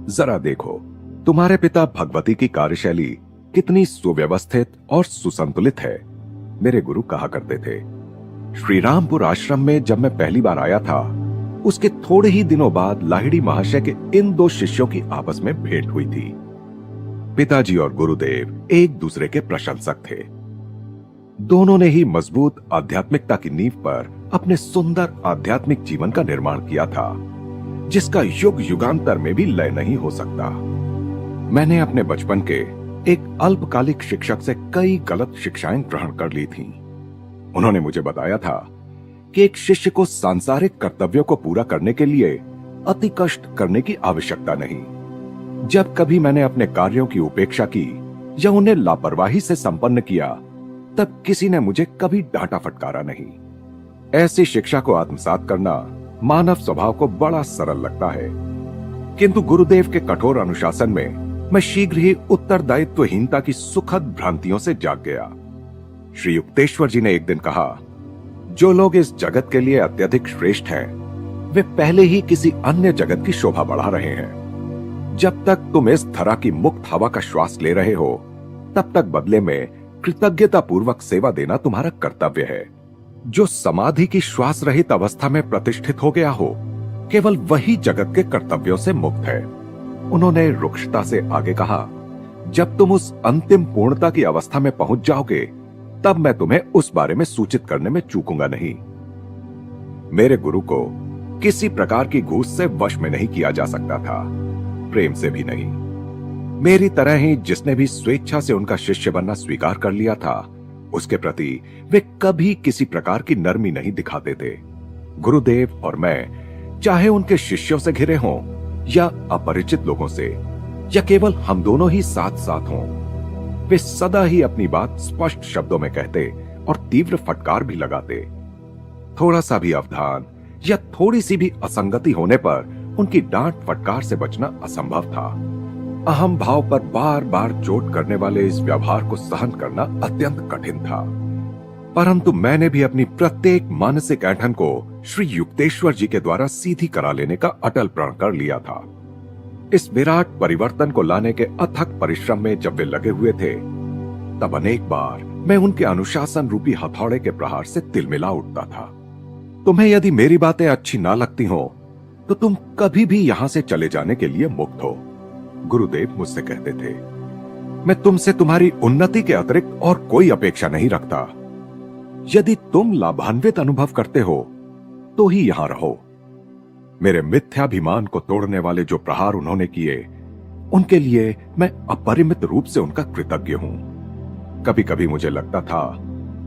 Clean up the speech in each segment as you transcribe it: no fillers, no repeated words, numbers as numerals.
जरा देखो, तुम्हारे पिता भगवती की कार्यशैली कितनी सुव्यवस्थित और सुसंतुलित है, मेरे गुरु कहा करते थे। श्रीरामपुर आश्रम में जब मैं पहली बार आया था, उसके थोड़े ही दिनों बाद लाहिड़ी महाशय के इन दो शिष्यों की आपस में भेंट हुई थी। पिताजी और गुरुदेव एक दूसरे के प्रशंसक थे। दोनों ने ही मजबूत आध्यात्मिकता की नींव पर अपने सुंदर आध्यात्मिक जीवन का निर्माण किया था, जिसका युग युगांतर में भी लय नहीं हो सकता। मैंने अपने बचपन के एक अल्पकालिक शिक्षक से कई गलत शिक्षाएं ग्रहण कर ली थीं। उन्होंने मुझे बताया था कि एक शिष्य को सांसारिक कर्तव्यों को पूरा करने के लिए अति कष्ट करने की आवश्यकता नहीं। जब कभी मैंने अपने कार्यों की उपेक्षा की या उन्हें लापरवाही से संपन्न किया, तब किसी ने मुझे कभी डांटा फटकारा नहीं। ऐसी शिक्षा को आत्मसात करना मानव स्वभाव को बड़ा सरल लगता है, किंतु गुरुदेव के कठोर अनुशासन में मैं शीघ्र ही उत्तरदायित्वहीनता की सुखद भ्रांतियों से जाग गया। श्री युक्तेश्वर जी ने एक दिन कहा, जो लोग इस जगत के लिए अत्यधिक श्रेष्ठ हैं, वे पहले ही किसी अन्य जगत की शोभा बढ़ा रहे हैं। जब तक तुम इस धरा की मुक्त हवा का श्वास ले रहे हो, तब तक बदले में कृतज्ञता पूर्वक सेवा देना तुम्हारा कर्तव्य है। जो समाधि की श्वास रहित अवस्था में प्रतिष्ठित हो गया हो, केवल वही जगत के कर्तव्यों से मुक्त है। उन्होंने रुक्षता से आगे कहा, जब तुम उस अंतिम पूर्णता की अवस्था में पहुंच जाओगे, तब मैं तुम्हें उस बारे में सूचित करने में चूकूंगा नहीं। मेरे गुरु को किसी प्रकार की घूस से वश में नहीं किया जा सकता था, प्रेम से भी नहीं। मेरी तरह ही जिसने भी स्वेच्छा से उनका शिष्य बनना स्वीकार कर लिया था, उसके प्रति वे कभी किसी प्रकार की नरमी नहीं दिखाते थे। गुरुदेव और मैं, चाहे उनके शिष्यों से घिरे हों या अपरिचित लोगों से, या केवल हम दोनों ही साथ साथ हों, वे सदा ही अपनी बात स्पष्ट शब्दों में कहते और तीव्र फटकार भी लगाते। थोड़ा सा भी अवधान या थोड़ी सी भी असंगति होने पर उनकी डांट फटकार से बचना असंभव था। अहम भाव पर बार बार चोट करने वाले इस व्यवहार को सहन करना अत्यंत कठिन था, परंतु मैंने भी अपनी प्रत्येक मानसिक ऐंठन को श्री युक्तेश्वर जी के द्वारा सीधी करा लेने का अटल प्रण कर लिया था। इस विराट परिवर्तन को लाने के अथक परिश्रम में जब वे लगे हुए थे, तब अनेक बार मैं उनके अनुशासन रूपी हथौड़े के प्रहार से तिलमिला उठता था। तुम्हें यदि मेरी बातें अच्छी ना लगती हो, तो तुम कभी भी यहां से चले जाने के लिए मुक्त हो, गुरुदेव मुझसे कहते थे। मैं तुमसे तुम्हारी उन्नति के अतिरिक्त और कोई अपेक्षा नहीं रखता। यदि तुम लाभान्वित अनुभव करते हो, तो ही यहां रहो। मेरे मिथ्याभिमान को तोड़ने वाले जो प्रहार उन्होंने किए, उनके लिए मैं अपरिमित रूप से उनका कृतज्ञ हूं। कभी कभी मुझे लगता था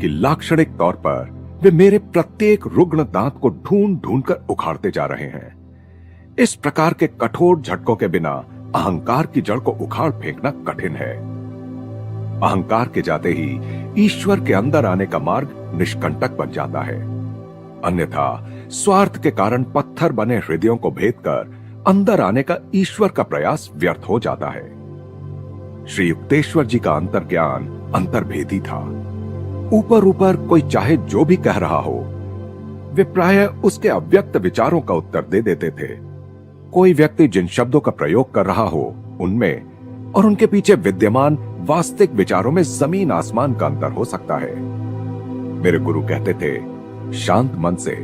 कि लाक्षणिक तौर पर वे मेरे प्रत्येक रुग्ण दांत को ढूंढ ढूंढ कर उखाड़ते जा रहे हैं। इस प्रकार के कठोर झटकों के बिना अहंकार की जड़ को उखाड़ फेंकना कठिन है। अहंकार के जाते ही ईश्वर के अंदर आने का मार्ग निष्कंटक बन जाता है, अन्यथा स्वार्थ के कारण पत्थर बने हृदयों को भेद कर अंदर आने का ईश्वर का प्रयास व्यर्थ हो जाता है। श्री युक्तेश्वर जी का अंतर्ज्ञान अंतर्भेदी था। ऊपर ऊपर कोई चाहे जो भी कह रहा हो, वे प्रायः उसके अव्यक्त विचारों का उत्तर दे देते थे। कोई व्यक्ति जिन शब्दों का प्रयोग कर रहा हो, उनमें और उनके पीछे विद्यमान वास्तविक विचारों में जमीन आसमान का अंतर हो सकता है। मेरे गुरु कहते थे, शांत मन से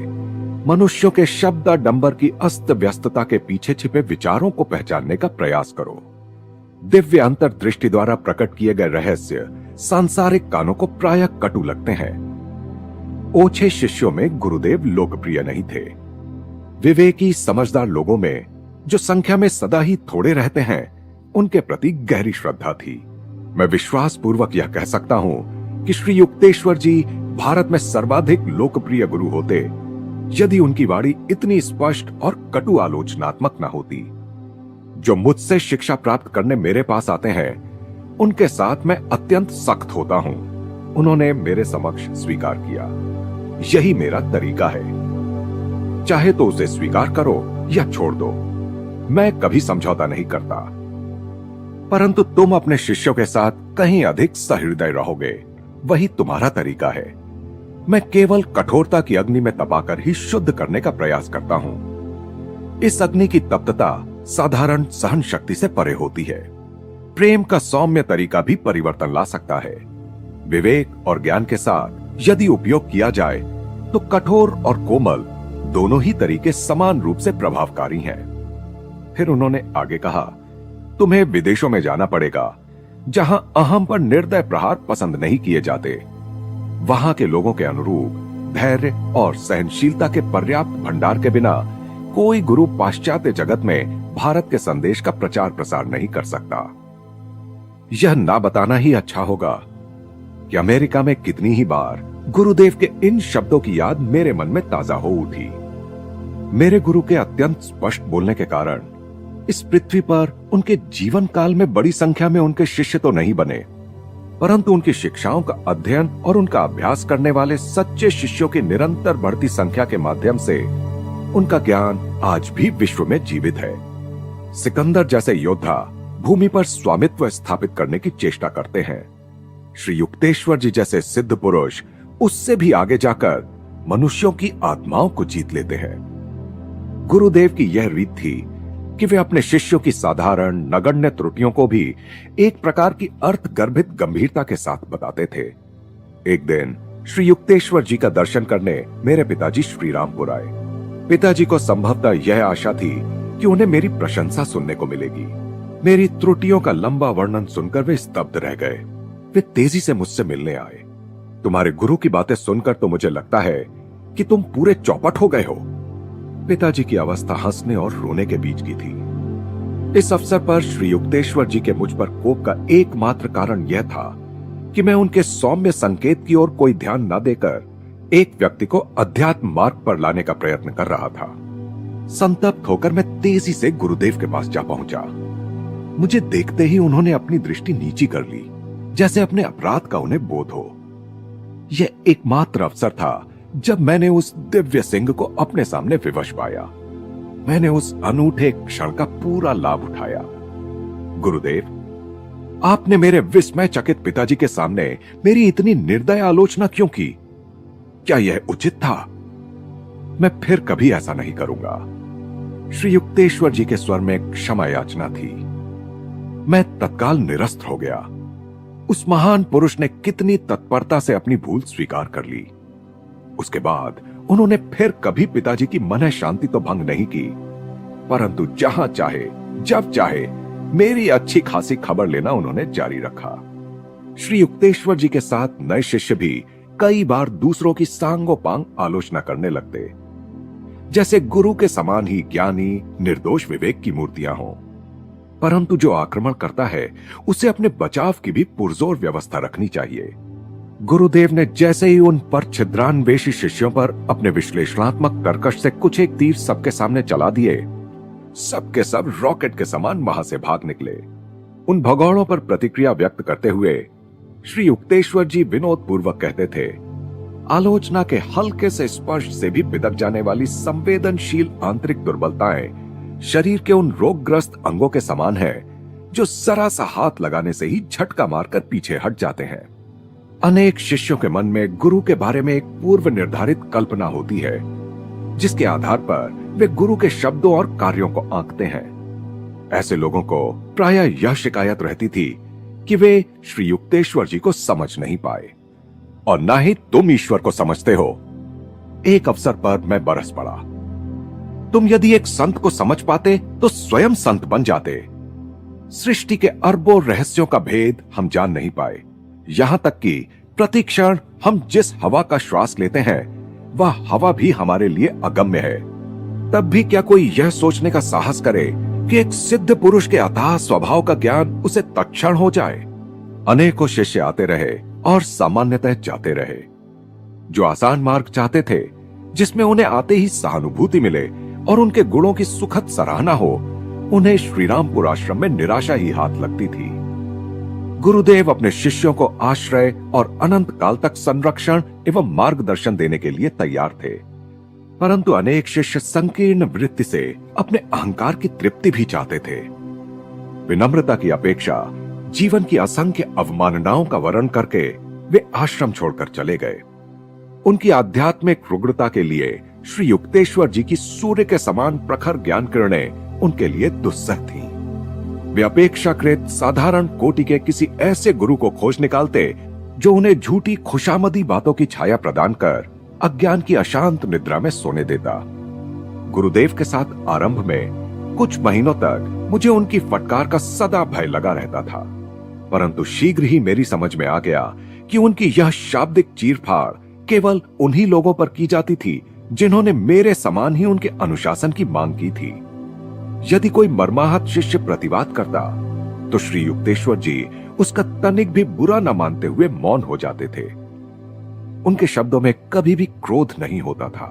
मनुष्यों के शब्दाडंबर की अस्त व्यस्तता के पीछे छिपे विचारों को पहचानने का प्रयास करो। दिव्य अंतर्दृष्टि द्वारा प्रकट किए गए रहस्य सांसारिक कानों को प्रायः कटु लगते हैं। ओछे शिष्यों में गुरुदेव लोकप्रिय नहीं थे। विवेकी समझदार लोगों में, जो संख्या में सदा ही थोड़े रहते हैं, उनके प्रति गहरी श्रद्धा थी। मैं विश्वास पूर्वक यह कह सकता हूं कि श्री युक्तेश्वर जी भारत में सर्वाधिक लोकप्रिय गुरु होते, यदि उनकी वाणी इतनी स्पष्ट और कटु आलोचनात्मक न होती। जो मुझसे शिक्षा प्राप्त करने मेरे पास आते हैं, उनके साथ मैं अत्यंत सख्त होता हूं। उन्होंने मेरे समक्ष स्वीकार किया। यही मेरा तरीका है, चाहे तो उसे स्वीकार करो या छोड़ दो। मैं कभी समझौता नहीं करता, परंतु तुम अपने शिष्यों के साथ कहीं अधिक सहृदय रहोगे, वही तुम्हारा तरीका है। मैं केवल कठोरता की अग्नि में तपाकर ही शुद्ध करने का प्रयास करता हूं। इस अग्नि की तप्तता साधारण सहन शक्ति से परे होती है। प्रेम का सौम्य तरीका भी परिवर्तन ला सकता है। विवेक और ज्ञान के साथ यदि उपयोग किया जाए तो कठोर और कोमल दोनों ही तरीके समान रूप से प्रभावकारी हैं। फिर उन्होंने आगे कहा, तुम्हें विदेशों में जाना पड़ेगा जहां अहम पर निर्दय प्रहार पसंद नहीं किए जाते। वहां के लोगों के अनुरूप धैर्य और सहनशीलता के पर्याप्त भंडार के बिना कोई गुरु पाश्चात्य जगत में भारत के संदेश का प्रचार प्रसार नहीं कर सकता। यह ना बताना ही अच्छा होगा कि अमेरिका में कितनी ही बार गुरुदेव के इन शब्दों की याद मेरे मन में ताजा हो उठी। मेरे गुरु के अत्यंत स्पष्ट बोलने के कारण इस पृथ्वी पर उनके जीवन काल में बड़ी संख्या में उनके शिष्य तो नहीं बने, परंतु उनकी शिक्षाओं का अध्ययन और उनका अभ्यास करने वाले सच्चे शिष्यों की निरंतर बढ़ती संख्या के माध्यम से उनका ज्ञान आज भी विश्व में जीवित है। सिकंदर जैसे योद्धा भूमि पर स्वामित्व स्थापित करने की चेष्टा करते हैं। श्री युक्तेश्वर जी जैसे सिद्ध पुरुष उससे भी आगे जाकर मनुष्यों की आत्माओं को जीत लेते हैं। गुरुदेव की यह रीत थी कि वे अपने शिष्यों की साधारण नगण्य त्रुटियों को भी एक प्रकार की अर्थ गर्भित गंभीरता के साथ बताते थे। एक दिन श्री युक्तेश्वर जी का दर्शन करने मेरे पिताजी श्रीरामपुर आए। पिताजी को संभवतः यह आशा थी कि उन्हें मेरी प्रशंसा सुनने को मिलेगी। मेरी त्रुटियों का लंबा वर्णन सुनकर वे स्तब्ध रह गए। वे तेजी से मुझसे मिलने आए। तुम्हारे गुरु की बातें सुनकर तो मुझे लगता है कि तुम पूरे चौपट हो गए हो। पिताजी की अवस्था हंसने और रोने के बीच की थी। इस अवसर पर श्री युक्तेश्वर जी के मुझ पर कोप का एकमात्र कारण यह था कि मैं उनके सौम्य संकेत की ओर कोई ध्यान न देकर एक व्यक्ति को अध्यात्म मार्ग पर लाने का प्रयत्न कर रहा था। संतप्त होकर मैं तेजी से गुरुदेव के पास जा पहुंचा। मुझे देखते ही उन्होंने अपनी दृष्टि नीची कर ली, जैसे अपने अपराध का उन्हें बोध हो। यह एकमात्र अवसर था जब मैंने उस दिव्य सिंह को अपने सामने विवश पाया। मैंने उस अनूठे क्षण का पूरा लाभ उठाया। गुरुदेव, आपने मेरे विस्मय चकित पिताजी के सामने मेरी इतनी निर्दय आलोचना क्यों की? क्या यह उचित था? मैं फिर कभी ऐसा नहीं करूंगा। श्री युक्तेश्वर जी के स्वर में क्षमा याचना थी। मैं तत्काल निरस्त हो गया। उस महान पुरुष ने कितनी तत्परता से अपनी भूल स्वीकार कर ली। उसके बाद उन्होंने फिर कभी पिताजी की मन शांति तो भंग नहीं की, परंतु जहां चाहे जब चाहे मेरी अच्छी खासी खबर लेना उन्होंने जारी रखा। श्री युक्तेश्वर जी के साथ नए शिष्य भी कई बार दूसरों की सांगोपांग आलोचना करने लगते, जैसे गुरु के समान ही ज्ञानी निर्दोष विवेक की मूर्तियां हों। परंतु जो आक्रमण करता है उसे अपने बचाव की भी पुरजोर व्यवस्था रखनी चाहिए। गुरुदेव ने जैसे ही उन पर छिद्रान्वेषी शिष्यों पर अपने विश्लेषणात्मक कर्कश से कुछ एक तीर सबके सामने चला दिए, सबके सब रॉकेट के समान वहां से भाग निकले। उन भगौड़ों पर प्रतिक्रिया व्यक्त करते हुए श्री युक्तेश्वर जी विनोद पूर्वक कहते थे, आलोचना के हल्के से स्पर्श से भी बिदक जाने वाली संवेदनशील आंतरिक दुर्बलताएं शरीर के उन रोगग्रस्त अंगों के समान है जो जरा सा हाथ लगाने से ही झटका मारकर पीछे हट जाते हैं। अनेक शिष्यों के मन में गुरु के बारे में एक पूर्व निर्धारित कल्पना होती है, जिसके आधार पर वे गुरु के शब्दों और कार्यों को आंकते हैं। ऐसे लोगों को प्रायः यह शिकायत रहती थी कि वे श्री युक्तेश्वर जी को समझ नहीं पाए और ना ही तुम ईश्वर को समझते हो। एक अवसर पर मैं बरस पड़ा। तुम यदि एक संत को समझ पाते तो स्वयं संत बन जाते। सृष्टि के अरबों रहस्यों का भेद हम जान नहीं पाए। यहां तक कि प्रतिक्षण हम जिस हवा का श्वास लेते हैं वह हवा भी हमारे लिए अगम्य है। तब भी क्या कोई यह सोचने का साहस करे कि एक सिद्ध पुरुष के अथाह स्वभाव का ज्ञान उसे तत्क्षण हो जाए? अनेकों शिष्य आते रहे और सामान्यतः जाते रहे। जो आसान मार्ग चाहते थे, जिसमें उन्हें आते ही सहानुभूति मिले और उनके गुणों की सुखद सराहना हो, उन्हें श्रीरामपुर आश्रम में निराशा ही हाथ लगती थी। गुरुदेव अपने शिष्यों को आश्रय और अनंत काल तक संरक्षण एवं मार्गदर्शन देने के लिए तैयार थे, परंतु अनेक शिष्य संकीर्ण वृत्ति से अपने अहंकार की तृप्ति भी चाहते थे। विनम्रता की अपेक्षा जीवन की असंख्य अवमाननाओं का वर्णन करके वे आश्रम छोड़कर चले गए। उनकी आध्यात्मिक रुग्णता के लिए श्री युक्तेश्वर जी की सूर्य के समान प्रखर ज्ञान किरणें उनके लिए दुस्सह थी। वे अपेक्षाकृत साधारण कोटि के किसी ऐसे गुरु को खोज निकालते जो उन्हें झूठी खुशामदी बातों की छाया प्रदान कर अज्ञान की अशांत निद्रा में सोने देता। गुरुदेव के साथ आरंभ में कुछ महीनों तक मुझे उनकी फटकार का सदा भय लगा रहता था, परंतु शीघ्र ही मेरी समझ में आ गया कि उनकी यह शाब्दिक चीरफाड़ केवल उन्हीं लोगों पर की जाती थी जिन्होंने मेरे समान ही उनके अनुशासन की मांग की थी। यदि कोई मर्माहत शिष्य प्रतिवाद करता तो श्री युक्तेश्वर जी उसका तनिक भी बुरा न मानते हुए मौन हो जाते थे। उनके शब्दों में कभी भी क्रोध नहीं होता था,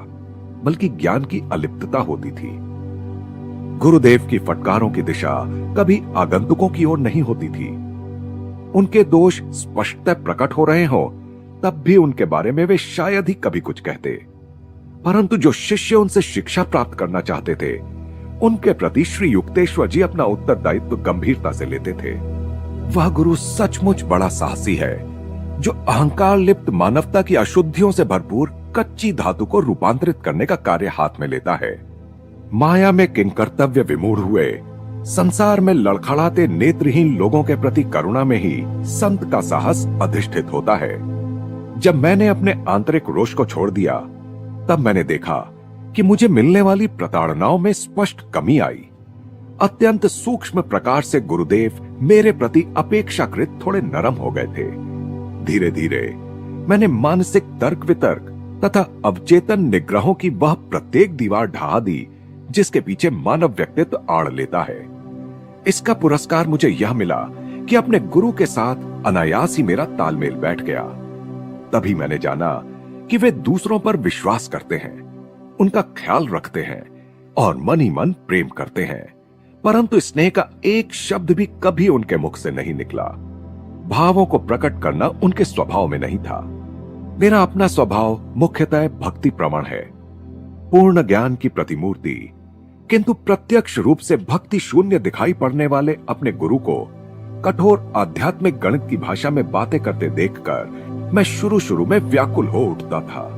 बल्कि ज्ञान की अलिप्तता होती थी। गुरुदेव की फटकारों की दिशा कभी आगंतुकों की ओर नहीं होती थी। उनके दोष स्पष्टतः प्रकट हो रहे हो तब भी उनके बारे में वे शायद ही कभी कुछ कहते, परंतु जो शिष्य उनसे शिक्षा प्राप्त करना चाहते थे उनके प्रति श्री युक्तेश्वर जी अपना उत्तरदायित्व गंभीरता से लेते थे। वह गुरु सचमुच बड़ा साहसी है जो अहंकार लिप्त मानवता की अशुद्धियों से भरपूर कच्ची धातु को रूपांतरित करने का कार्य हाथ में लेता है। माया में किंकर्तव्य विमूढ़ हुए संसार में लड़खड़ाते नेत्रहीन लोगों के प्रति करुणा में ही संत का साहस अधिष्ठित होता है। जब मैंने अपने आंतरिक रोष को छोड़ दिया तब मैंने देखा कि मुझे मिलने वाली प्रताड़नाओं में स्पष्ट कमी आई। अत्यंत सूक्ष्म प्रकार से गुरुदेव मेरे प्रति अपेक्षाकृत थोड़े नरम हो गए थे। धीरे धीरे मैंने मानसिक तर्क वितर्क तथा अवचेतन निग्रहों की वह प्रत्येक दीवार ढहा दी जिसके पीछे मानव व्यक्तित्व आड़ लेता है। इसका पुरस्कार मुझे यह मिला कि अपने गुरु के साथ अनायास ही मेरा तालमेल बैठ गया। तभी मैंने जाना कि वे दूसरों पर विश्वास करते हैं, उनका ख्याल रखते हैं और मन ही मन प्रेम करते हैं, परंतु स्नेह का एक शब्द भी कभी उनके मुख से नहीं निकला। भावों को प्रकट करना उनके स्वभाव में नहीं था। मेरा अपना स्वभाव मुख्यतः भक्ति प्रवण है, पूर्ण ज्ञान की प्रतिमूर्ति, किंतु प्रत्यक्ष रूप से भक्ति शून्य दिखाई पड़ने वाले अपने गुरु को कठोर आध्यात्मिक गणित की भाषा में बातें करते देखकर मैं शुरू शुरू में व्याकुल हो उठता था,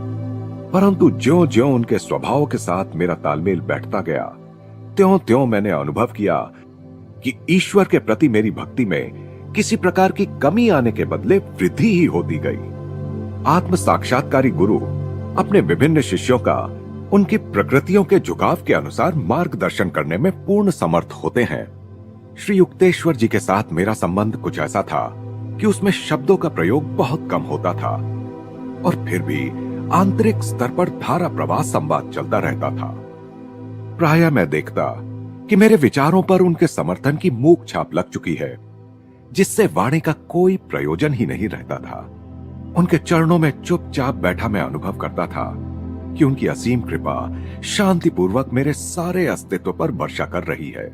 परंतु ज्यों-ज्यों उनके स्वभाव के साथ मेरा तालमेल बैठता गया त्यों-त्यों मैंने अनुभव किया कि ईश्वर के प्रति मेरी भक्ति में किसी प्रकार की कमी आने के बदले वृद्धि ही होती गई। आत्म साक्षात्कारी गुरु अपने विभिन्न शिष्यों का उनकी प्रकृतियों के झुकाव के अनुसार मार्गदर्शन करने में पूर्ण समर्थ होते हैं। श्री युक्तेश्वर जी के साथ मेरा संबंध कुछ ऐसा था कि उसमें शब्दों का प्रयोग बहुत कम होता था और फिर भी आंतरिक स्तर पर धारा प्रवाह संवाद चलता रहता था। प्रायः मैं देखता कि मेरे विचारों पर उनके समर्थन की मूक छाप लग चुकी है, जिससे वाणी का कोई प्रयोजन ही नहीं रहता था। उनके चरणों में चुपचाप बैठा मैं अनुभव करता था कि उनकी असीम कृपा शांतिपूर्वक मेरे सारे अस्तित्व पर वर्षा कर रही है।